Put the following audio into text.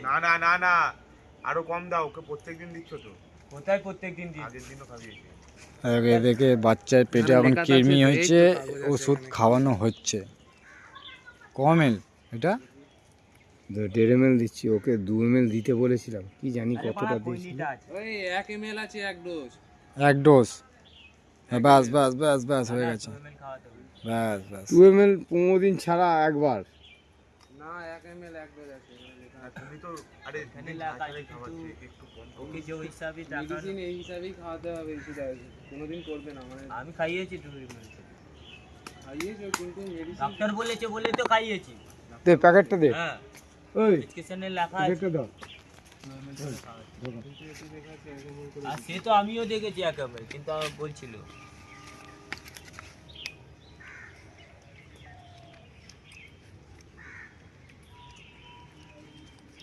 না না না না, আরো কম দাও, ওকে প্রত্যেকদিন দিচ্ছ তো। কোথায় প্রত্যেকদিন দিন? আগের দিনও খাইয়েছি। এদিকে বাচ্চার পেটে এখন কৃমি হয়েছে, ওষুধ খাওয়ানো হচ্ছে। কম এটা 1.5 ml দিচ্ছি, ওকে 2 ml দিতে বলেছিলাম, কি জানি কতটা দিচ্ছি। ওই 1 ml আছে এক ডোজ। এক ডোজ। ব্যাস ব্যাস ব্যাস ব্যাস হয়ে গেছে। ব্যাস ব্যাস 2 ml 15 দিন ছাড়া একবার। না 1 ml এক ডোজ আছে। তুমি তো আরে এখানে লেখা আছে খাওয়াচ্ছি, একটু কম করো। ওকে যে হিসাবে টাকা মেডিসিন এই হিসাবেই খাওয়াতে হবে, কোনোদিন করবে না মানে আমি খাইয়েছি তো খাইয়েছো কিন্তু মেডিসিন ডাক্তার বলেছে বলে তো খাইয়েছি। দে প্যাকেটটা দে। হ্যাঁ ওই প্রেসক্রিপশনে লেখা আছে। প্যাকেটটা দাও। আর সে তো আমিও দেখেছি 1 ml, কিন্তু আমার বলছিল